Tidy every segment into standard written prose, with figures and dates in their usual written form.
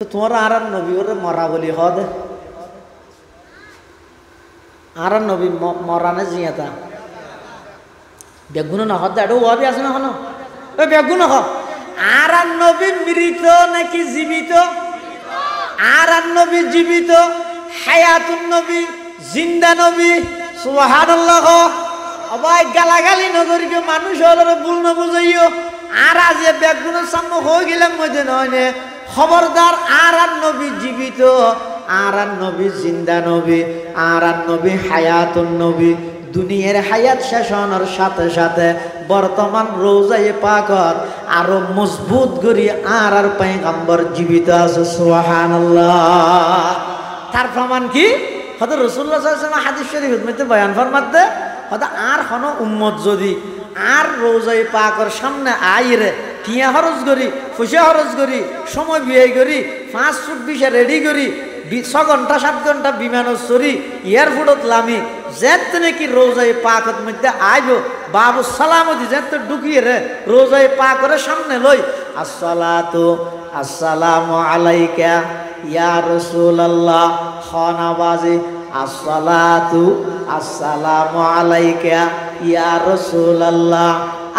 তোমার আর নবী ওরে মরা বলি হদ আর নবী মরানে জিয়াতা বেগুন না হদ এটা ওয়াবি আছে না হনো ওই বেগুন হ আর নবী মৃত নাকি জীবিত আর নবী জীবিত হায়াতুন নবী জিন্দা নবী সুবহানাল্লাহ অবাই গালাগালি নগরীকে মানুষ হলো ভুল না বুঝাইও আর আজ বেগুনের সামনে হয়ে গেলাম মধ্যে নয় খবরদার আর নবী জীবিত আর নবী জিন্দা নবী আর নবী হায়াতুন নবী দুনিয়ার হায়াত শেষ হওয়ার সাথে সাথে বর্তমান রোজায়ে পাকত আরো মজবুত করি আর পয়গম্বর জীবিত আছে সুবহানাল্লাহ। তার প্রমাণ কি হয়তো রাসূলুল্লাহ সাল্লাল্লাহু আলাইহি ওয়াসাল্লাম হাদিস শরীফের মধ্যে বয়ান ফরমাতে হয়তো আর কোনো উম্মত যদি আর রোজায়ে পাকের সামনে আইরে টিয়া খরচ করি পয়সা খরচ করি সময় ব্যয় করি 5 ফুট বিশা রেডি করি 6 ঘন্টা 7 ঘন্টা বিমানত চড়ি এয়ারপোর্টত লামি যেত নাকি রোজায়ে পাকের মধ্যে আইব বাবু সালামতি যেত ঢুকিয়ে রে রোজায়ে পাকের সামনে লই আসসালাতু আসসালামু আলাইকা ইয়া রাসূলুল্লাহ খানাবাজি আসসালাতু আসসালামু আলাইকা ইয়া রাসূলুল্লাহ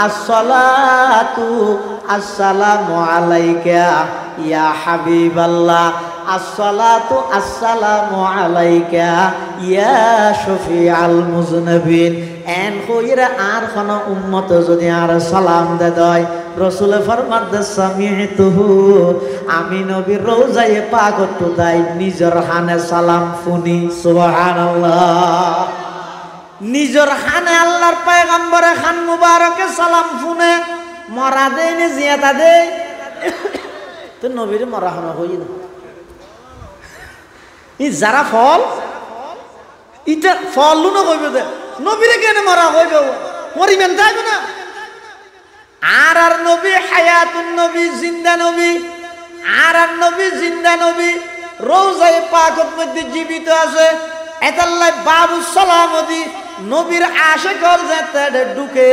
আসসালাতু আসসালামু আলাইকা ইয়া হাবিবাল্লাহ আসসালাতু আসসালামু আলাইকা ইয়া শফিআল মুজনবিন এন কইরা আর কোন উম্মত যদি আর সালাম দে দেয় রাসূল ফরমাতে সামিতুহু আমি নবীর রওজায়ে পাকত তাই নিজের হানে সালাম ফুনি সুবহানাল্লাহ। নিজের খানে আল্লাহর পয়গম্বরে খান মুবারকে সালাম ফুনে মরা দেয় না জিয়াতা দেয় তো নবীর মরা হন হই না ই যারা ফল ইটা ফল লুনো কইবে দে নবীরে কেন মরা হইবে মরিবেন তাইবে না আর নবী হায়াতুন নবী জিন্দা নবী আর নবী জিন্দা নবী রওজায়ে পাকের মধ্যে জীবিত আছে এতাল্লাহ বাবু সালামতি নবীর আশিকর যেতে ঢুকে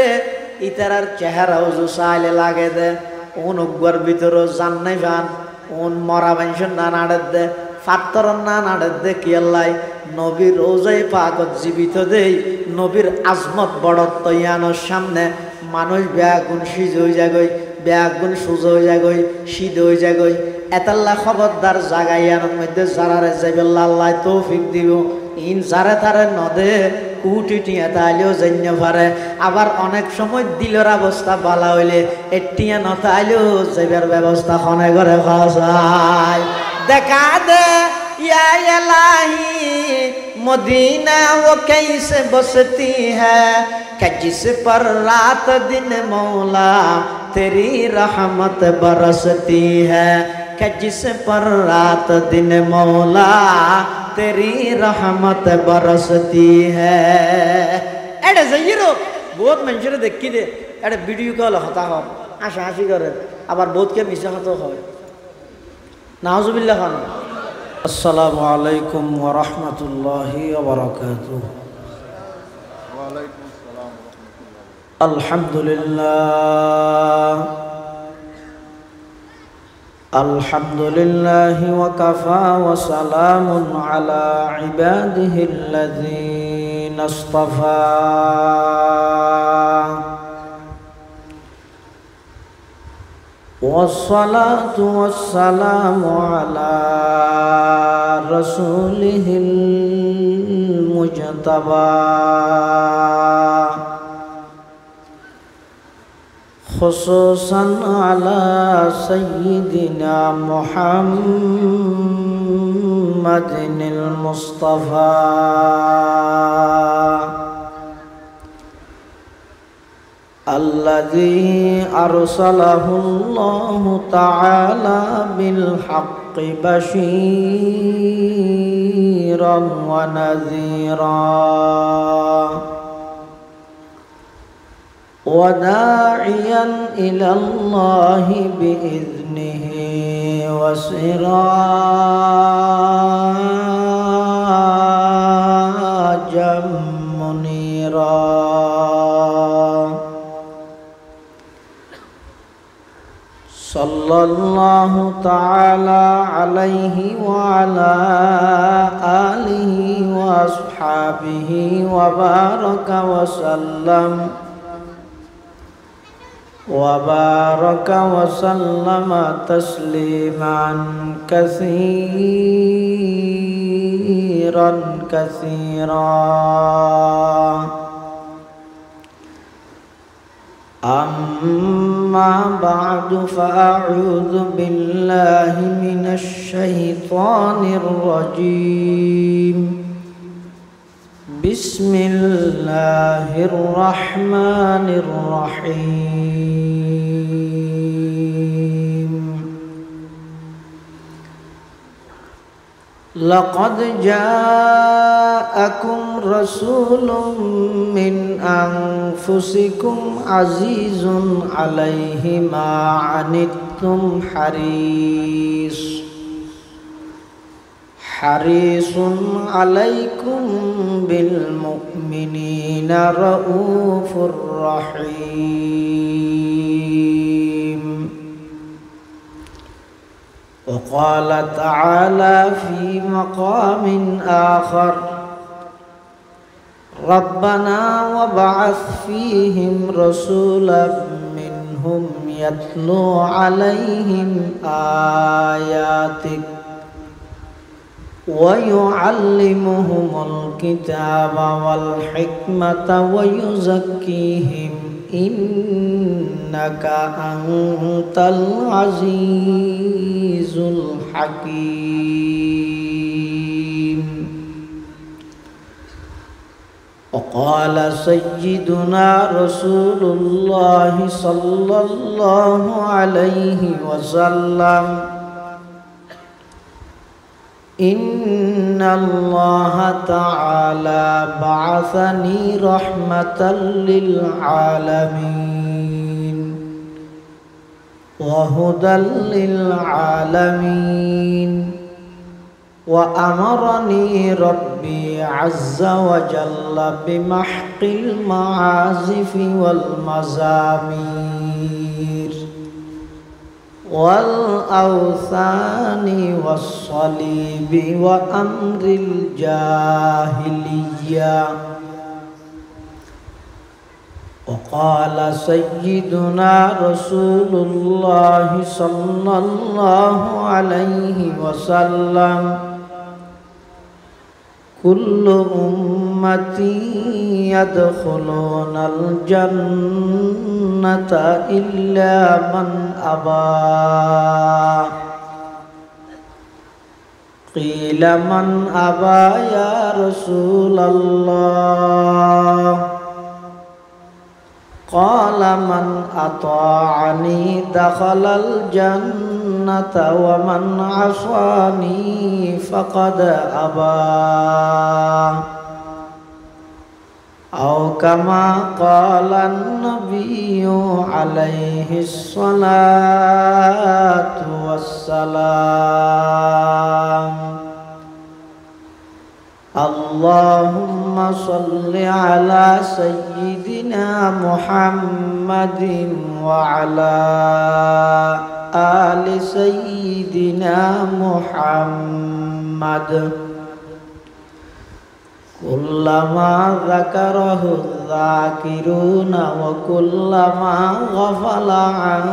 ইতারার চেহারা উজু চাইলে লাগে দে ওন উগ্র ভিতর জান্নাই ভান ওন মরা মানুষের না নাড়ে দে ফাত্তর না নাড়ে দে কি আল্লাহ নবীর রওজায়ে পাকত জীবিত দেই নবীর আজমত বড়ত্ব ইয়ানোর সামনে মানুষ ব্যাগুন সিজ হয়ে যাগই ব্যাগুন সুজ হয়ে যাগই সিদ্ধ হয়ে যাগই এতাল্লাহ খবরদার জাগাইয়ানোর মধ্যে যারারে যাইবে আল্লাহ তৌফিক দিব ইন যারে তারে নদে কুটি টিয়া তাইলেও জন্য পারে আবার অনেক সময় দিলের অবস্থা বালা হইলে এটিয়া নতাইলেও যাইবার ব্যবস্থা খনে ঘরে খাওয়া দেখা দে ইয়া ইলাহি মদিনা ও कैसे बसती है कि जिस पर रात दिन मौला तेरी रहमत बरसती है कि जिस पर रात दिन मौला तेरी रहमत बरसती है एडे जयरो बहुत মানুষের দেখি দে এডে ভিডিও কল হতা হয় আশা হাসি করে আবার বহুতকে মিছা হতো হয় নাউজুবিল্লাহ খান। আসসালামু আলাইকুম ওয়া রাহমাতুল্লাহি ওয়া বারাকাতুহু। ওয়া আলাইকুম আসসালাম ওয়া রাহমাতুল্লাহ। আলহামদুলিল্লাহ আলহামদুলিল্লাহি ওয়া কাফা ওয়া সালামুন আলা ইবাদিহিল্লাযীনা ইসতাফা। والصلاة والسلام على رسوله المجتبى خصوصا على سيدنا محمد المصطفى الذي أرسله الله تعالى بالحق بشيرا ونذيرا وداعيا إلى الله بإذنه وسراجا منيرا صلى सल्लल्लाहु ताला अलैहि वअला आलिहि व अस्हाबिहि व बारका वसल्लम तस्लीमान कसीरन कसीरा अम्मा बादु फ़अऊज़ु बिल्लाहि मिनश शैतानिर रजीम बिस्मिल्लाहिर रहमानिर रहीम लक़द जाअकुम रसूलुम मिन अनफुसिकुम अज़ीज़ुन अलैहि मा अनित्तुम हरीसुन अलैकुम बिल मुमिनीना रऊफुर रहीम वक़ाल तआला फ़ी मक़ाम आख़र रब्बना वबअस फ़ीहिम रसूलन मिनहुम यत्लू अलैहिम आयातिक वयुअल्लिमुहुमुल किताब वल हिकमत वयुज़क्कीहिम इन्नका अंतल अज़ीज़ुल हकीम वक़ाल सय्यिदुना रसूलुल्लाहि सल्लल्लाहु अलैहि वसल्लम इन्नल्लाह तआला बअसनी रहमतल लिल आलमीन व हुदल लिल आलमीन व अमरनी रब्बी अज़्ज़ा व जल्ला बिमहक़िल मआज़िफ़ि वल मज़ामीर वल औसानी वस्सलीबी व अम्रिल जाहिलिया वक़ाल सय्यिदुना रसूलुल्लाहि सल्लल्लाहु अलैहि वसल्लम कुल्लु उम्मती यदखुलूनल जन्नता इल्ला मन अबा क़ील मन अबा या रसूलल्लाह क़ाल मन अताअनी दखलल जन्नता व मन असानी फ़क़द अबा औ कमा क़ालन नबिय्यु अलैहिस्सलातु वस्सलाम अल्लाहुम्मा सल्लि अला सय्यिदिना मुहम्मदिन व अला आलि सय्यिदिना मुहम्मद कुल्लमा ज़करहु ज़ाकिरून व कुल्लमा गफ़ला अन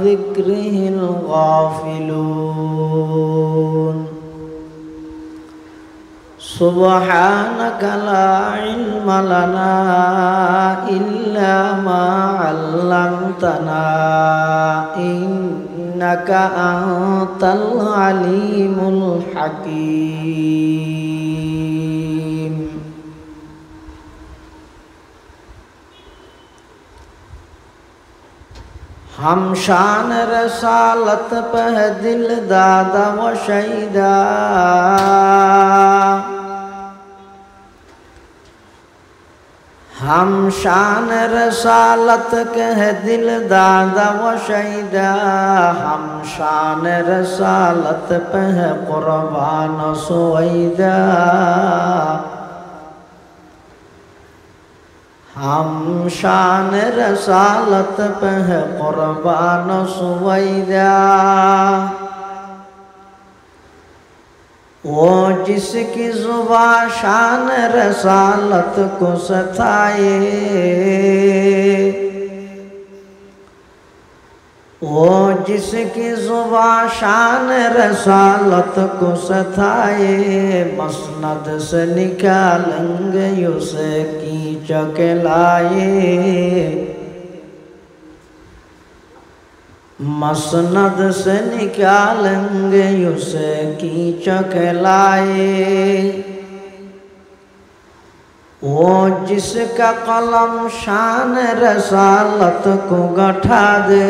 ज़िक्रिहिल गाफ़िलून सुब्हानक ला इल्म लना इल्ला मा अल्लमतना इन्नका अंतल अलीमुल हकीम। हम शान रसालत पे दिल दादा व शहीदा हम शान रसालत कह दिल दादा व शहीदा हम शान रसालत पे कुर्बान सुवैदा हम शान रसालत पे है कुर्बान सुवैदा, वो जिसकी जुबान शान रसालत को सताए, वो जिसकी जुबान शान रसालत को सताए, मसनद से निकालेंगे उसे कीच के लाए, मसनद से निकालेंगे उसे कीच के लाए, वो जिसका कलम शान रसालत को गठा दे,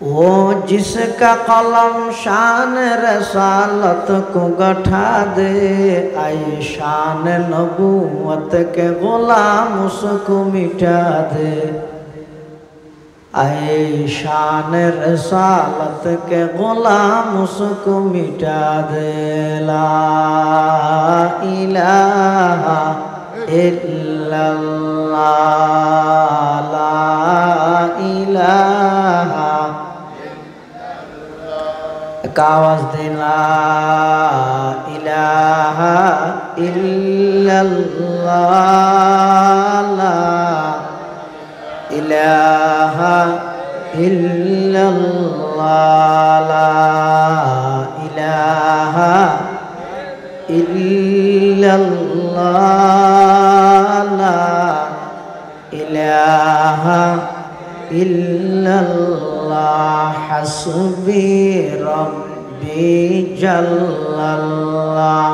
वो जिसका कलम शान रसालत को गठा दे, आई शान नबूवत के गुलाम उसको मिटा दे, ऐ शान रसालत के गुलाम उसको मिटा दे। ला इलाहा इल्लल्लाह, ला इलाहा, एक आवाज दे, ला इलाहा इल्लल्लाह, ला इलाहा इल्लल्लाह, ला इलाहा इल्लल्लाह, ला इलाहा इल्लल्लाह, हस्बी रब्बी जल्लल्लाह,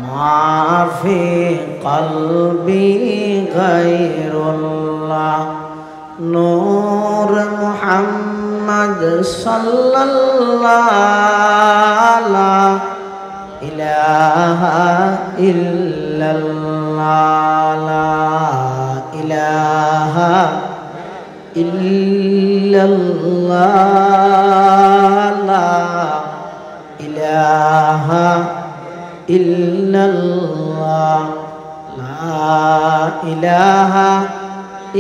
माफी क़ल्बी गैरुल्लाह, नूर मुहम्मद सल्लल्लाह, ला इलाहा इल्लल्लाह, ला इलाहा इल्लल्लाह, ला इलाहा इल्लल्लाह, ला इलाहा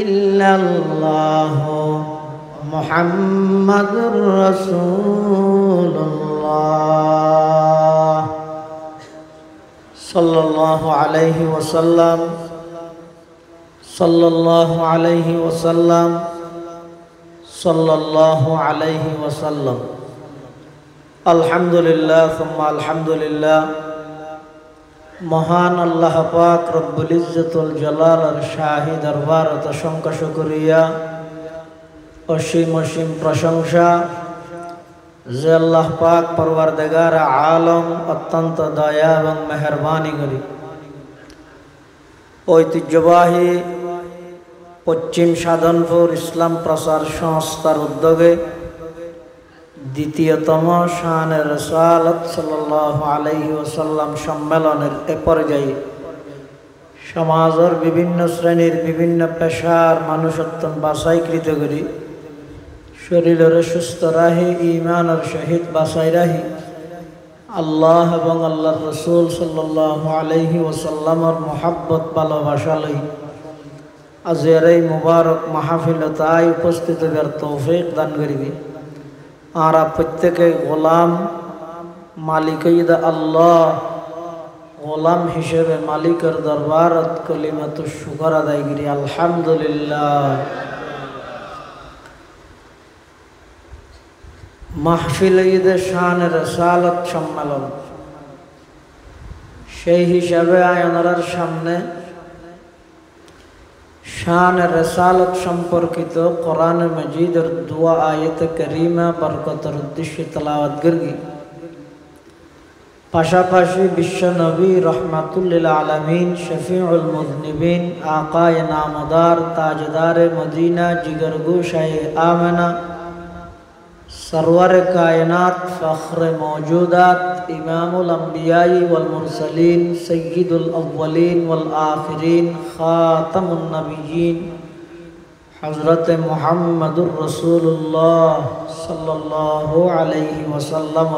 इल्लल्लाह, मुहम्मदुर रसूलुल्लाह सल्लल्लाहु अलैहि वसल्लम, सल्लल्लाहु अलैहि वसल्लम, सल्लल्लाहु अलैहि वसल्लम। अल्हम्दुलिल्लाह सुम्मा अल्हम्दुलिल्लाह। মহান আল্লাহ পাক রব্বুল ইজ্জতুল জালালের শাহী দরবারত অসংখ্য শুকরিয়া, অসীম অসীম প্রশংসা যে আল্লাহ পাক পরওয়ারদিগার আলম অত্যন্ত দয়া এবং মেহেরবানি করি ঐতিহ্যবাহী পশ্চিম সাধনপুর ইসলাম প্রচার সংস্থার উদ্যোগে দ্বিতীয়তম শানে রসালত সাল্লাল্লাহু আলাইহি ওয়াসাল্লাম সম্মেলনের এ পর্যায়ে সমাজের বিভিন্ন শ্রেণীর বিভিন্ন পেশার মানুষত্বন বাছাইকৃত করি শরীরের সুস্থ রাহি ইমানের সহিত বাছাই রাহি আল্লাহ এবং আল্লাহর রসুল সাল্লাল্লাহু আলাইহি ওয়াসাল্লামের মহাব্বত ভালোবাসা লই আজের এই মুবারক মাহফিলতায় উপস্থিত হওয়ার তৌফিক দান করিবি। আর প্রত্যেকে গোলাম মালিক আল্লাহ গোলাম হিসেবে মালিকের দরবারত কলিমাতুশ শুকর আদায় করি আলহামদুলিল্লাহ। মাহফিল ঈদে শান রসালত সম্মেলন, সেই হিসাবে আয়নার সামনে শান রসালত সম্পর্কিত কোরআন মজিদের দুয়া আয়াত কারীমা বরকতের উদ্দেশ্যে তেলাওয়াত করি। পাশাপাশি বিশ্ব নবী রহমাতুল লিল আলামিন শফিউল মুযনিবিন আকায়ে নামদার তাজদারে মদিনা জিগরগোশায়ে আমেনা सरवर कायनात फ़ख्र मौजूदात इमामुल अंबियाई वल मुरसलीन सय्यिदुल अव्वलीन वल आखिरीन ख़ातमुन नबिय्यीन हज़रत मुहम्मदुर रसूलुल्लाह सल्लल्लाहु अलैहि वसल्लम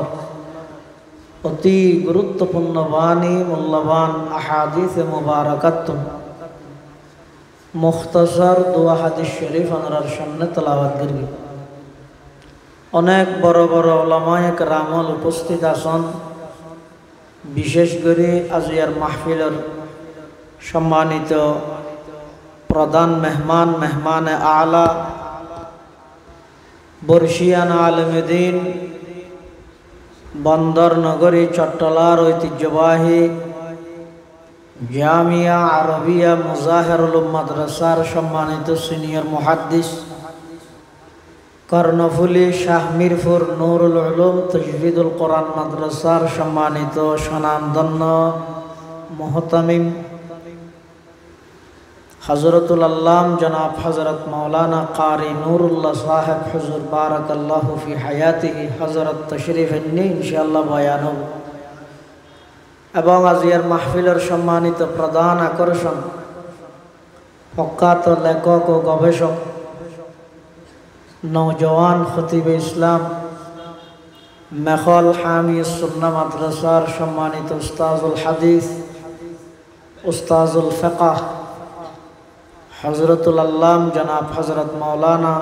অতি গুরুত্বপূর্ণ বাণী মূল্যবান আহাদিস মুবারাকাত মুখতাসার দোয়া হাদিস শরীফ আনার সামনে তেলাওয়াত করবি। অনেক বড় বড় উলামায়ে কেরামল উপস্থিত আছেন। বিশেষ করে আজিয়ার মাহফিলের সম্মানিত প্রধান মেহমানে আলা বর্ষিয়ান আলমদিন বন্দর নগরী চট্টলার ঐতিহ্যবাহী জামিয়া আরবিয়া মুজাহিরুল মাদ্রাসার সম্মানিত সিনিয়র মুহাদ্দিস কর্ণফুলী শাহ মিরপুর নুরুল উলুম তাজবিদুল কোরআন মাদ্রাসার সম্মানিত স্বনামধন্য মুহতামিম হযরতুল আল্লাম জনাব হযরত মাওলানা কারি নুরুল্লাহ সাহেব হুজুর বারাকাল্লাহু ফি হায়াতিহি হযরত তশরিফ এনে ইনশাআল্লাহ বয়ান হবে। এবং আজিয়ার মাহফিলের সম্মানিত প্রধান আকর্ষণ প্রখ্যাত লেখক ও গবেষক নওজওয়ান খতিবে ইসলাম মেখল হামি সুন্নাহ মাদ্রাসার সম্মানিত উস্তাজুল হাদিস উস্তাজুল ফিকহ হযরতুল আল্লাম জনাব হযরত মাওলানা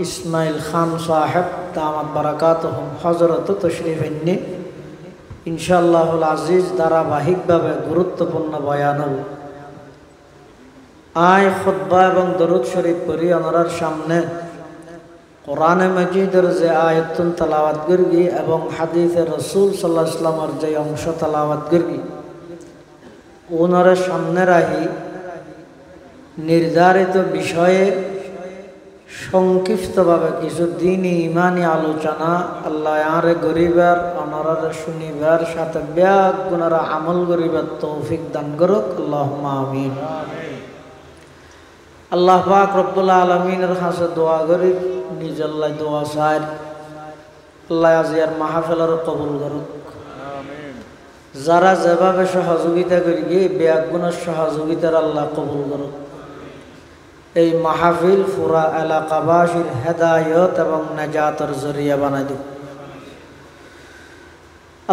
ইসমাইল খান সাহেব দামাত বারাকাতুহুম হযরত তশরিফ এনে ইনশাআল্লাহুল আজিজ ধারাবাহিকভাবে গুরুত্বপূর্ণ বয়ান হবে। আয় খুতবা এবং দরুদ শরীফ পড়ি ওনার সামনে কোরআনে মাজিদের যে আয়াতুন তেলাওয়াত করবি এবং হাদিসে রাসূল সাল্লাল্লাহু আলাইহি ওয়াসাল্লামের যে অংশ তেলাওয়াত করবি ওনার সামনে রাখি নির্ধারিত বিষয়ে সংক্ষিপ্তভাবে কিছু দ্বীনি ইমানি আলোচনা আল্লাহ আরে গরিবার অনারে শুনিবার সাথে ব্যাগ গুণারা আমল গরিবার তৌফিক দান করুক আল্লাহুম্মা আমিন। আল্লাহ পাক রব্বুল আলামিনের কাছে দোয়া করি নিজ আল্লাহ দোয়া চাই আল্লাহ আজিয়ার মাহফিলের কবুল করুক। যারা যেভাবে সহযোগিতা করি গিয়ে ব্যাগ গুণার সহযোগিতার আল্লাহ কবুল করুক। এই মাহফিল পুরা এলাকাবাসীর হেদায়ত এবং নাজাতের জরিয়া বানাই দিক।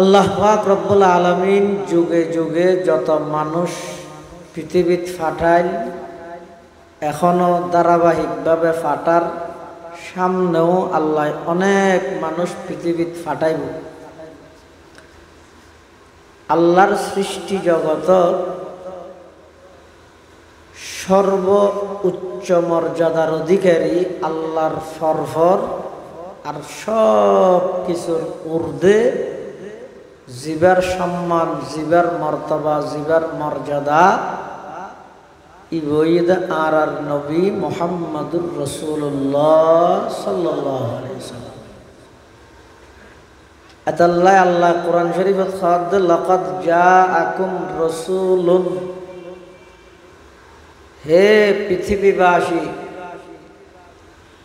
আল্লাহ পাক রব্বুল আলামিন যুগে যুগে যত মানুষ পৃথিবীত ফাটাইল এখনো ধারাবাহিকভাবে ফাটার সামনেও আল্লাহ অনেক মানুষ পৃথিবীত ফাটাইব। আল্লাহর সৃষ্টি জগত সর্ব উচ্চ মর্যাদার অধিকারী আল্লাহর ফরফর আর সব কিছুর ঊর্ধ্বে জীবের সম্মান জীবের মর্তবা জীবের মর্যাদা ইবঈদ আর নবী মুহাম্মদুর রাসূলুল্লাহ সাল্লাল্লাহু আলাইহি ওয়াসাল্লাম। আতাল্লাহ আল্লাহ কোরআন শরীফত খাদ লাকাদ জাআকুম রাসূলুন হে পৃথিবীবাসী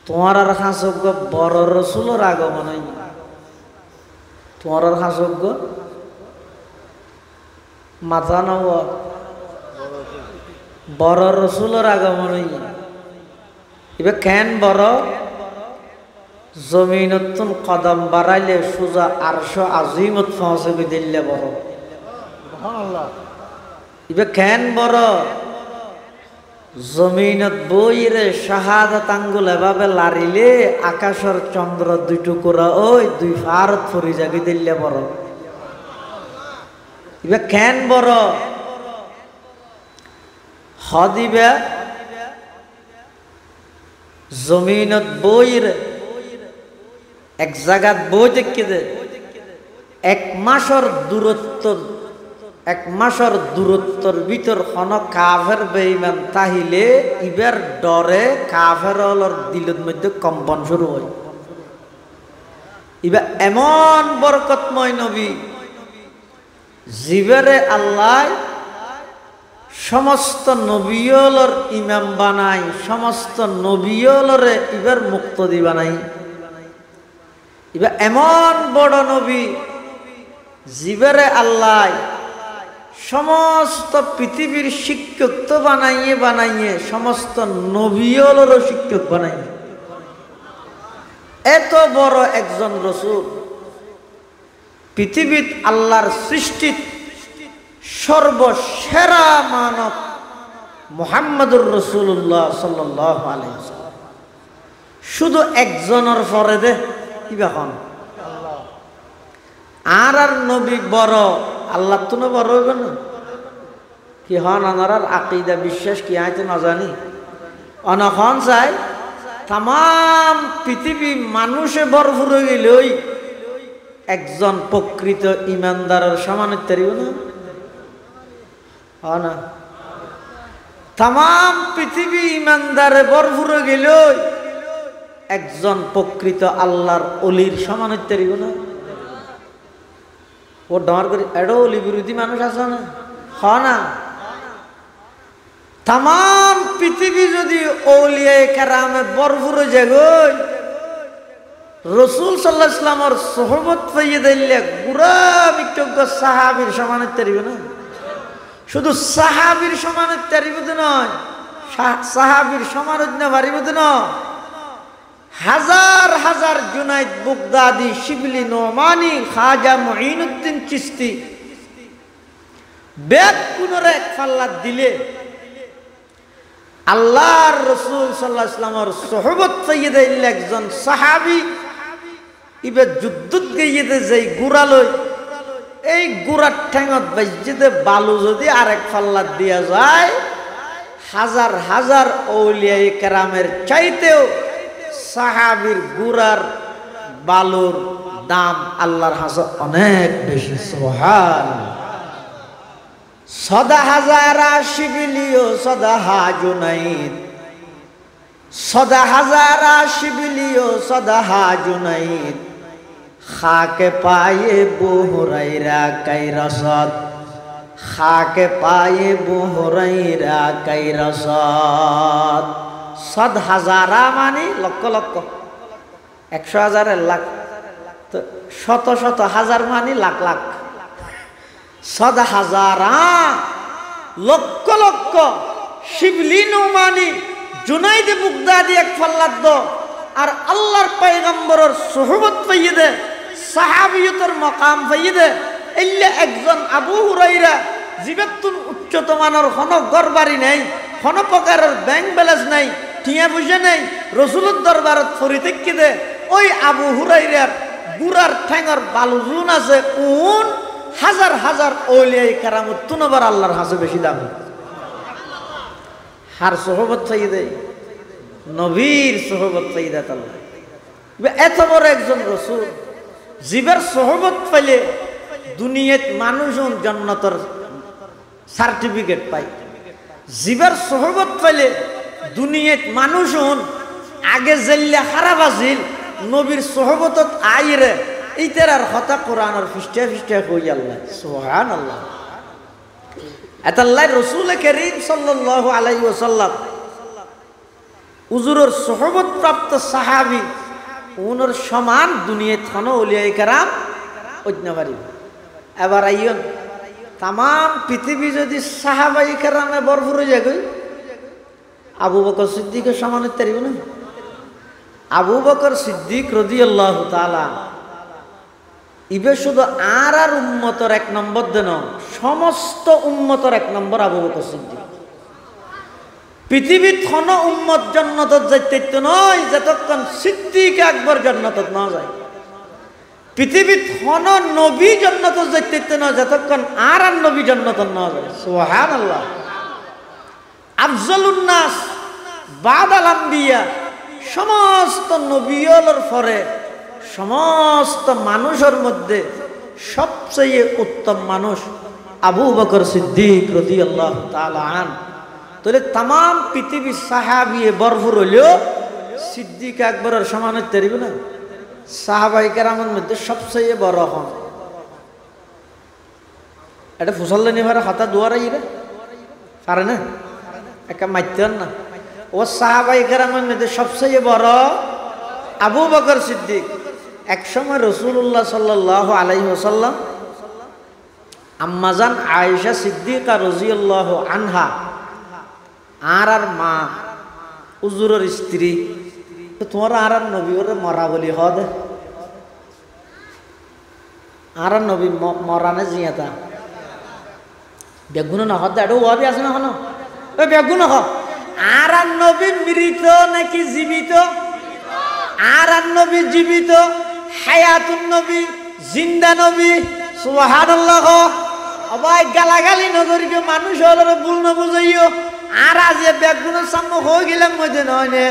তোমার হাসজ্ঞ বড় রসুলের আগমন তোমার হাসজ্ঞ মাথা নব বড় রসুলের আগমন এবার কেন বড় জমিনতুন কদম বাড়াইলে সোজা আরশ আজিমত পৌঁছে দিলে বড় এবার কেন বড় জমিনত বইরে শাহাদাত আঙ্গুল এভাবে লারিলে আকাশের চন্দ্র দুই টুকুরা ওই দুই ফারত ফরি জাগি দিলে বড় এবার কেন বড় হদিবে জমিনত বইরে এক জায়গাত বই দেখে দে এক মাসের দূরত্বর ভিতর কোন কাফের বেঈমান তাহিলে ইবার ডরে কাফের দিলের মধ্যে কম্পন শুরু হয়। ইবা এমন বরকতময় নবী জিবেরে আল্লাহ সমস্ত নবীয়লর ইমাম বানাই সমস্ত নবীয়লরে ইবার মুক্তদি বানাই। ইবা এমন বড় নবী জিবেরে আল্লাহ সমস্ত পৃথিবীর শিক্ষক তো বানাইয়ে সমস্ত নবীয়লরও শিক্ষক বানাইয়ে। এত বড় একজন রসূল পৃথিবীত আল্লাহর সৃষ্টিত সর্বসেরা মানব মুহাম্মদুর রাসূলুল্লাহ সাল্লাল্লাহু আলাইহি ওয়াসাল্লাম। শুধু একজনের পরে দে কিবা হন আর নবী বড়, আল্লাহ তো বড় হইব না কি হন? আনার আকীদা বিশ্বাস কি আইতে না জানি অনখন চাই তাম পৃথিবী মানুষে ভরপুর হয়ে গেল একজন প্রকৃত ইমানদারের সমান তারিব না। তাম পৃথিবী ইমানদারে ভরপুর হয়ে গেল একজন প্রকৃত আল্লাহর অলির সমান তারিব না। ও ডর করে এডো অলি বিরোধী মানুষ আছে না? হ না। তাম পৃথিবী যদি আউলিয়ায়ে কেরামে ভরপুর হয়ে যায় রসুল সাল্লাল্লাহু আলাইহি ওয়াসাল্লামের সোহবত পাইয়ে দিলে পুরা বিজ্ঞ সাহাবীর সমানের তারিব না। শুধু সাহাবীর সমানের তারিব নয়, সাহাবীর সমানের না পারিব না। হাজার হাজার জুনাইদ বুগদাদি, শিবলি নোমানি, খাজা মুঈনুদ্দিন চিশতি বেদ পুনরে এক পাল্লা দিলে আল্লাহর রসুল সাল্লাল্লাহু আলাইহি ওয়াসাল্লামের সোহবত পাইয়ে দিলে একজন সাহাবী ইবে যুদ্ধত গিয়ে যাই গুড়া লই এই গুড়ার ঠেঙত বাজ্যে বালু যদি আরেক পাল্লা দিয়া যায় হাজার হাজার আউলিয়ায়ে কেরামের চাইতেও সাহাবীর গুড়ার বালুর দাম আল্লাহর কাছে অনেক বেশি। সুবহানাল্লাহ। সদা হাজারা শিবিলিও সদা হাজুনাইদ, সদা হাজারা শিবিলিও সদা হাজুনাইদ, খাকে পায়ে বুহুরাইরা কাইরাসদ, খাকে পায়ে বুহুরাইরা কাইরাসদ। সদ হাজারা মানে লক্ষ লক্ষ, 100,000 লাখ, তো শত শত হাজার মানে লাখ লাখ। সদ হাজারা লক্ষ লক্ষ শিবলি নোমানি জুনাইদ বুগদাদি এক পাল্লার দ আর আল্লাহর পয়গম্বরের সোহবত পাইয়ে দে, সাহাবিয়তের মকাম পাইয়ে দে। এল্লে একজন আবু হুরাইরা জীবেতুন উচ্চত মানের কোনো গরবারি নাই, কোনো প্রকারের ব্যাংক ব্যালেন্স নাই, টিয়া পয়সা নাই, রসুলের দরবারত ফরিতেকি দে। ওই আবু হুরাইরার গুড়ার ঠ্যাঙর বালুজুন আছে কোন হাজার হাজার আউলিয়ায়ে কেরামত তুনবার আল্লাহর হাসে বেশি দামি। হার সোহবত চাইয়ে দেয় নবীর সোহবত চাইয়ে দেয় আল্লাহ। এত বড় একজন রসুল জীবের সোহবত পাইলে দুনিয়াত মানুষজন জান্নাতের সার্টিফিকেট পায়। জীবের সোহবত পাইলে দুনিয়াত মানুষজন আগে জেল্লা খারাপ আছিল নবীর সোহবতত আইরে এইটার কথা কোরআনের পৃষ্ঠা পৃষ্ঠা কই আল্লাহ। সুবহানাল্লাহ। এতাল্লাহ রসুল করিম সাল্লাল্লাহু আলাইহি ওয়াসাল্লাম হুজুরের সোহবত প্রাপ্ত সাহাবী উনার সমান দুনিয়াত কোনো আউলিয়ায়ে কেরাম অন্য পারি। এবার আইয়ন তাম পৃথিবী যদি সাহাবায়ে কেরামে ভরপুর হয়ে যায় আবু বকর সিদ্দিকের সমানের তারিব না। আবু বকর সিদ্দিক রাদিয়াল্লাহু তাআলা ইবে শুধু আর উম্মতর এক নম্বর দেন, সমস্ত উম্মতর এক নম্বর আবু বকর সিদ্দিক। পৃথিবীত কোনো উম্মত জান্নাতত যাইতে নয় যতক্ষণ সিদ্দিক আকবর জান্নাতত না যায়। পৃথিবীত কোনো নবী জান্নাতত যাইতে নয় যতক্ষণ আর নবী জান্নাতত না যায়। সুবহানাল্লাহ। আফজালুন নাস বাদাল আম্বিয়া, সমস্ত নবীর পরে সমস্ত মানুষের মধ্যে সবচেয়ে উত্তম মানুষ আবু বকর সিদ্দিক রাদিয়াল্লাহু তাআলা আন। তাহলে তাম পৃথিবী সাহাবী ভরপুর হলেও সিদ্দিক আকবরের সমানের তারিব না। সাহাবায়ে কেরামের মধ্যে সবচেয়ে বড় হন এটা ফুসল্লা নিভার হাতা দুয়ারাই রে পারে না, একা মাইতেন না। ও সাহাবায়ে কেরামের মধ্যে সবচেয়ে বড় আবু বকর সিদ্দিক। একসময় রাসূলুল্লাহ সাল্লাল্লাহু আলাইহি ওয়াসাল্লাম আম্মাজান আয়েশা সিদ্দিকা রাদিয়াল্লাহু আনহা আর মা হুজুরের স্ত্রী, তোমার আর নবী ওরে মরা বলি হদ আর নবী মরানে জিয়াতা বেগুন নহ দাঁড়ো ওয়াবি আছে না হনো ওই বেগুন নহ আর নবী মৃত নাকি জীবিত আর নবী জীবিত হায়াতুন নবী জিন্দা নবী সুবহানাল্লাহ অবাই গালাগালি নগরীকে মানুষ হলো ভুল না বুঝাইও আর আজ বেগুনের সামনে হয়ে গেলাম মধ্যে নয় নে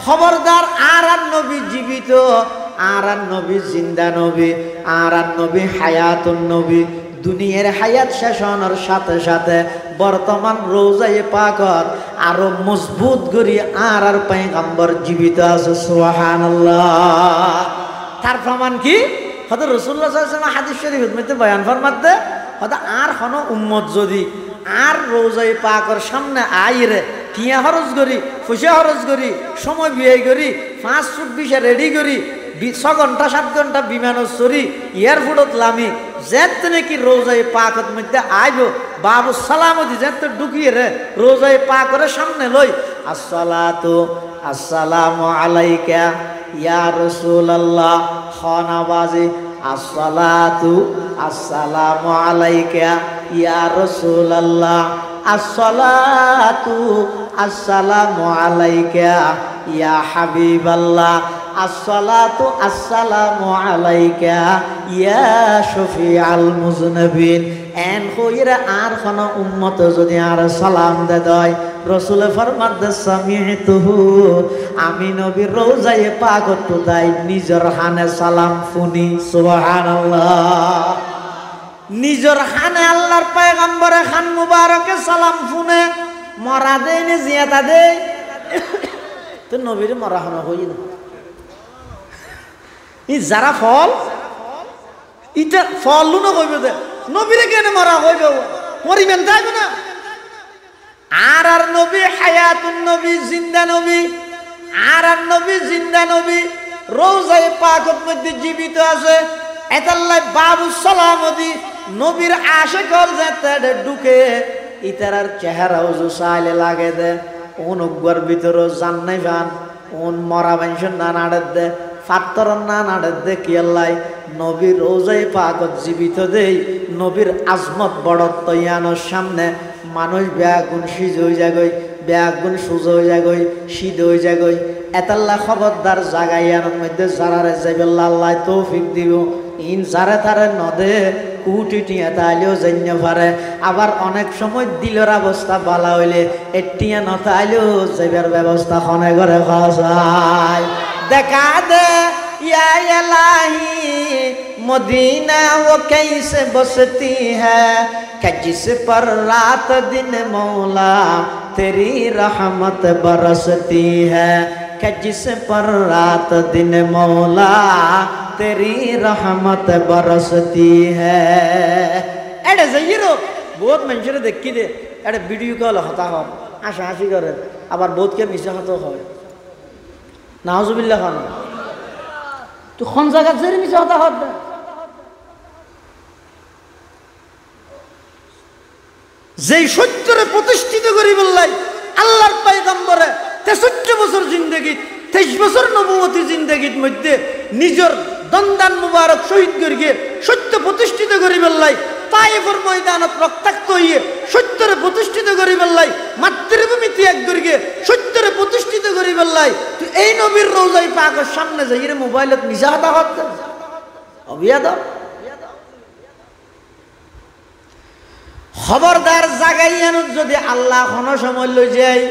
খবরদার আর নবী জীবিত আর নবী জিন্দা নবী আর নবী হায়াতুন নবী দুনিয়ার হায়াত শেষ হওয়ার সাথে সাথে বর্তমান রোজায়ে পাকত আরো মজবুত করি আর পয়গম্বর জীবিত আছে সুবহানাল্লাহ তার প্রমাণ কি হযরত রাসূলুল্লাহ সাল্লাল্লাহু আলাইহি ওয়াসাল্লাম হাদিস শরীফের মধ্যে বয়ান ফরমাতে হয়তো আর কোনো উম্মত যদি আর রোজায়ে পাকের সামনে আইরে টিয়া খরচ করি পয়সা খরচ করি সময় ব্যয় করি 5 ফুট বিশা রেডি করি 6 ঘন্টা 7 ঘন্টা বিমানত চড়ি এয়ারপোর্টত লামি যেত নাকি রোজায়ে পাকত মধ্যে আইব বাবু সালামতি যেত ঢুকিয়ে রে রোজায়ে পাকের সামনে লই আসসালাতু আসসালামু আলাইকা ইয়া রাসূলুল্লাহ খানাবাজি আসসালাতু আসসালামু আলাইকা ইয়া রাসূলুল্লাহ আসসালাতু আসসালামু আলাইকা ইয়া হাবিবাল্লাহ আসসালাতু আসসালামু আলাইকা ইয়া শফিআল মুজনবিন এন কইরা আর কোন উম্মত যদি আর সালাম দেয় রাসূল ফরমাতে সামিতুহু আমি নবীর রোজায়ে পাকত তাই নিজের হানে সালাম শুনি সুবহানাল্লাহ নিজের হানে আল্লাহর পয়গম্বরে খান মুবারকে সালাম শুনে মরা দেয় না জিয়াতা দেয় তো নবীর মরা হনা হই না ই যারা ফল ইটা ফল লুনো কইবে দে নবীরে কেন মরা হইবে মরিবেন তাই না আর নবী হায়াতুন নবী জিন্দা নবী আর নবী জিন্দা নবী রোজায়ে পাকের মধ্যে জীবিত আছে এতাল্লাহ বাবু সালামতি নবীর আশিকর যেতে ঢুকে ইতারার চেহারা উজু চাইলে লাগে দে ওন উগ্গর ভিতরে জান নাই ভান ওন মরা মানুষের না নাড়ে দে ফাত্তর না নাড়ে দে কি আল্লাহ নবীর রোজায়ে পাকত জীবিত দেই নবীর আজমত বড়ত্ব ইয়ানোর সামনে মানুষ ব্যাগুন সিজ হয়ে যাগই ব্যাগুন সুজ হয়ে যাগই সিদ্ধ হয়ে যাগই এতাল্লা খবরদার জাগাইয়ানোর মধ্যে যারারে যাইবেল্লা আল্লাহ তৌফিক দিব ইন যারে তারে নদে কুটি টিয়া তাইলেও জন্য পারে আবার অনেক সময় দিলের অবস্থা বালা হইলে এটিয়া নতাইলেও যাইবার ব্যবস্থা খনে ঘরে খাওয়াই দেখা দে ইয়া ইলাহি मदीना वो कैसे बसती है कि जिस पर रात दिन मौला तेरी रहमत बरसती है कि जिस पर रात दिन मौला तेरी रहमत बरसती है एडे जयरो बहुत मंशरे देखी दे एडे वीडियो कॉल होता हो आशा हासि करे আবার বহুত কে মিছা হতো হয় নাউজুবিল্লাহ খান তো কোন জায়গা জেরি মিছা হতা হবে যেই সত্যরে প্রতিষ্ঠিত করি বললাই আল্লাহর পয়গম্বরে 63 বছর জিন্দেগি 23 বছর নবুয়তি জিন্দেগির মধ্যে নিজের দন্দান মুবারক শহীদ করিয়ে সত্য প্রতিষ্ঠিত করি বললাই তায়েফের ময়দানত রক্তাক্ত হইয়ে সত্যরে প্রতিষ্ঠিত করি বললাই মাতৃভূমি ত্যাগ করিয়ে সত্যরে প্রতিষ্ঠিত করি বললাই তো এই নবীর রওজায়ে পাকের সামনে যাইরে মোবাইলত মিজাহতা হতে অবিয়াদা খবরদার জাগাইয়ানো যদি আল্লাহ কোনো সময় লই যায়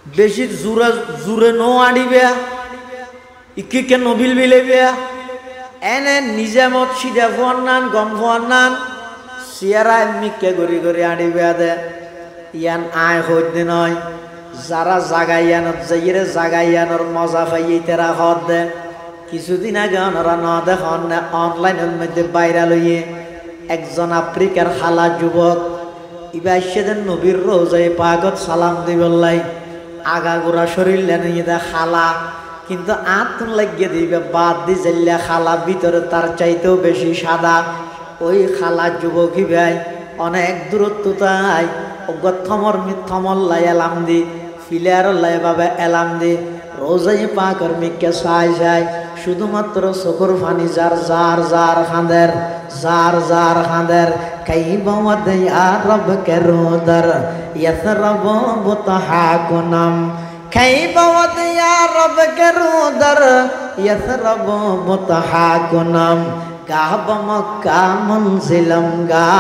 বেশি জোরে জোরে নো আনিবে ইকে নবিল বিলেবে এনে নিজামত সিধা ফোয়ান নান গম ফোয়ান নান সিয়ারা মিকে গড়ি গড়ি আনিবে দে ইয়ান আয় হইতে নয় যারা জাগাইয়ানত যাইরে জাগাইয়ানোর মজা পাইয়ে তেরা হদ দে কিছুদিন আগে ওনারা ন দেখুন অনলাইনের মধ্যে বাইরা লইয়ে একজন আফ্রিকার খালা যুবক ইবা সেদিন নবীর রওজায়ে পাকত সালাম দিবল্লাই আগাগোড়া শরীর লেনে খালা কিন্তু আত্ম লাগিয়ে দিবে বাদ দি জেল্লা খালা ভিতরে তার চাইতেও বেশি সাদা ওই খালা যুবকই ভাই অনেক দূরত্ব তাই থমর থমর লাই এলাম দি ফিলার লাই বাবে এলাম দি রওজায়ে পাকের মিকে চাই চাই শুধুমাত্র চকুর ফানি যার যার যার খাঁদের যার যার খাঁদের কাইবা ওয়াদিয়া রব কেরুদার ইয়াসরাব বুতহাকুনাম কাইবা ওয়াদিয়া রব কেরুদার ইয়াসরাব বুতহাকুনাম কাব মক্কা মনজিলম গা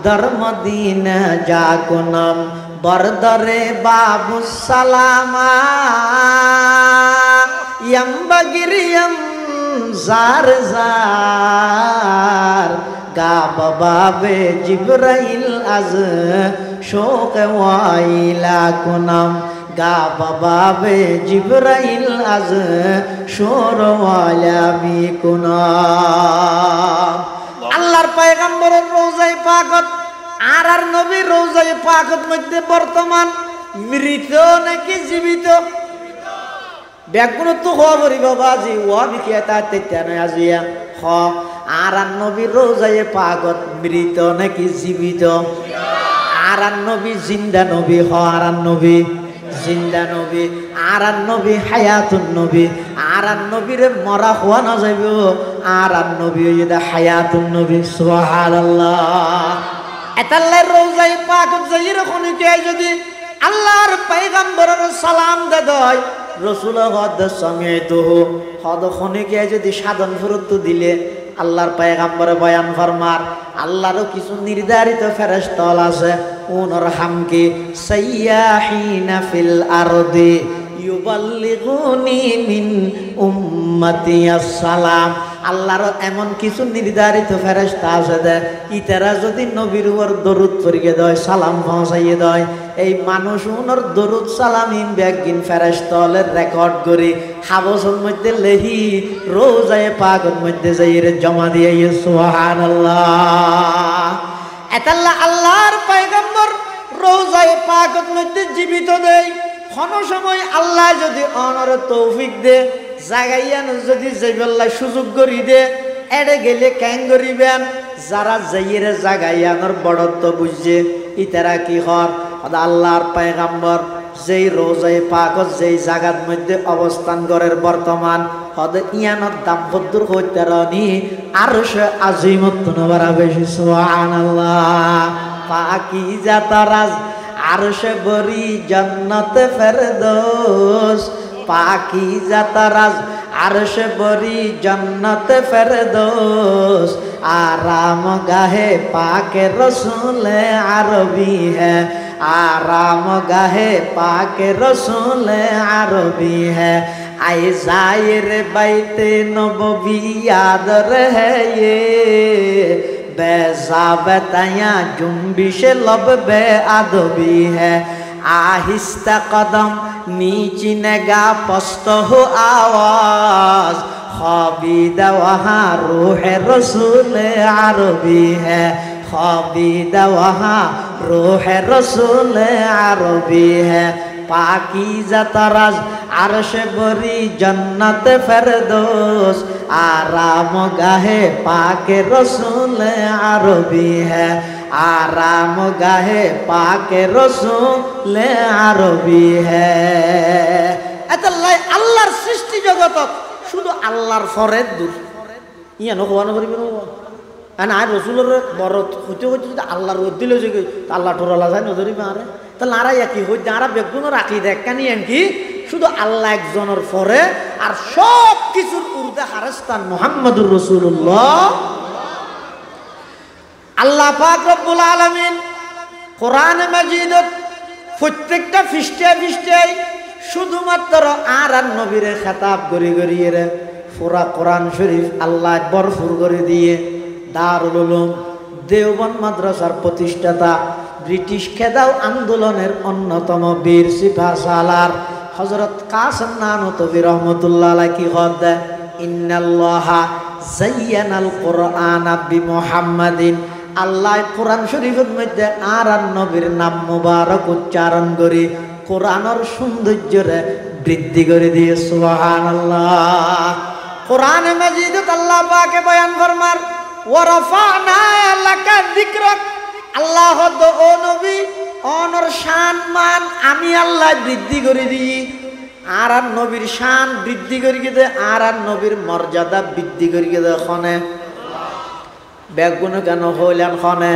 দর মদিনা যাকুনাম বরদরে বাবু সালামা यम्बगिरियम जार जार गा बाबे जिब्राइल अज शोक वाइला कुनम गा बाबे जिब्राइल अज शोर वाला भी कुनम আল্লাহর পয়গম্বরের রওজায়ে পাকত আর নবীর রওজায়ে পাকত মধ্যে বর্তমান মৃত নাকি জীবিত ব্যাগুণ তো খবরই বাবা জি ওয়া বিকিয়াতা তেতানে আজিয়া হ আর নবীর রওজায়ে পাকত মৃত নাকি জীবিত আর নবী জিন্দা নবী হ আর নবী জিন্দা নবী আর নবী হায়াতুন নবী আর নবীরে মরা হওয়া না যাইব আর নবী এটা হায়াতুন নবী সুবহানাল্লাহ এতাল্লাহর রওজায়ে পাকত যাইর খনিকে যদি আল্লাহর পয়গম্বরের সালাম দেয় রসুল হদ সমিয়তুহু হদ খনিকে যদি সাধন ফুরুত দিলে আল্লাহর পয়গম্বরে বয়ান ফরমার আল্লাহরও কিছু নির্ধারিত ফেরেশতা আছে উনর হামকে সাইয়াহিনা ফিল আরদি ইউবাল্লিগুনি মিন উম্মতি আসসালাম আল্লাহর এমন কিছু নির্ধারিত ফেরেশতা আছে যে ইতারা যদি নবীর উপর দরুদ পড়িয়ে দেয় সালাম পৌঁছাইয়ে দেয় এই মানুষ উনর দরুদ সালাম ইন ব্যাগিন ফেরেশতালের রেকর্ড করে হাবসের মধ্যে লেহি রওজায়ে পাকের মধ্যে যাইরে জমা দিয়ে সুবহানাল্লাহ এতাল্লাহ আল্লাহর পয়গম্বর রওজায়ে পাকের মধ্যে জীবিত দেয় কোন সময় আল্লাহ যদি অনর তৌফিক দে জাগাইয়ান যদি যাইবাল্লাহ সুযোগ করি দে এড়ে গেলে কেন করিবেন যারা যাইরে জাগাইয়ানোর বড়ত্ব বুঝছে ইতারা কি হর আল্লাহর পয়গম্বর যেই রওজায়ে পাকত যেই জায়গার মধ্যে অবস্থান করের বর্তমান হদ ইয়ানত দাম্পত্যর হইতে রানি আরশ আজিমত নবরা বেশি সুবহানাল্লাহ পাকিজা তারাজ আরশে বরি জান্নাতে ফেরদৌস পাকিজা তারাজ আরশে বরি জান্নাতে ফেরদৌস आराम गाहे पाके रसूल अरबी है आराम गाहे पाके रसूल अरबी है आए जाहिर बैते नबवी याद रहे ये बेज़ाबतया जुम्बिश लब बे अदबी है आहिस्ता कदम नीची नगा पस्त हो आवाज ख्वाबीदा वहाँ रूह रसूल अरबी है ख्वाबीदा वहाँ रूह रसूल अरबी है पाकीज़ा तराज अर्श बरी जन्नत फरदौस आराम गाहे पाके रसूल अरबी है आराम गाहे पाके रसूल अरबी है এতাল্লাই আল্লাহর সৃষ্টি জগত শুধু আল্লাহর ফরেদ দূর ইয়া নকওয়ানো করিবে না আর রসুলের বড় হইতে হইতে যদি আল্লাহর ওদ দিলে যে আল্লাহ ঠোরালা যায় নজরি মারে তাহলে আরা কি হইতে আরা বেগুন রাখি দেখানি কি শুধু আল্লাহ একজনের ফরে আর সব কিছুর উর্দে হারেস্তান মুহাম্মদুর রাসূলুল্লাহ আল্লাহ পাক রব্বুল আলামিন কোরআনে মাজিদত প্রত্যেকটা পৃষ্ঠায় শুধুমাত্র আর নবীরে খেতাব করি করিয়ে পুরা কোরআন শরীফ আল্লাহ ভরপুর করে দিয়ে দারুল উলুম দেওবন্দ মাদ্রাসার প্রতিষ্ঠাতা ব্রিটিশ খেদাও আন্দোলনের অন্যতম বীর সিপাহসালার হযরত কাসেম নানতবী রাহমাতুল্লাহ আলাইহি কি হদ ইন্নাল্লাহা যায়্যানাল কুরআনা বিমুহাম্মাদিন আল্লাহ কোরআন শরীফের মধ্যে আর নবীর নাম মুবারক উচ্চারণ করে কোরআনের সৌন্দর্যরে বৃদ্ধি করে দিয়ে সুবহানাল্লাহ কোরআনে মাজিদত আল্লাহ পাকে বয়ান ফরমার ওয়া রাফা'না লাকা যিকরাক আল্লাহ ও নবী অনর শান মান আমি আল্লাহ বৃদ্ধি করে দিই আর নবীর শান বৃদ্ধি করিয়ে দে আর নবীর মর্যাদা বৃদ্ধি করিয়ে দে খনে বেগুন কেন হইলেন খনে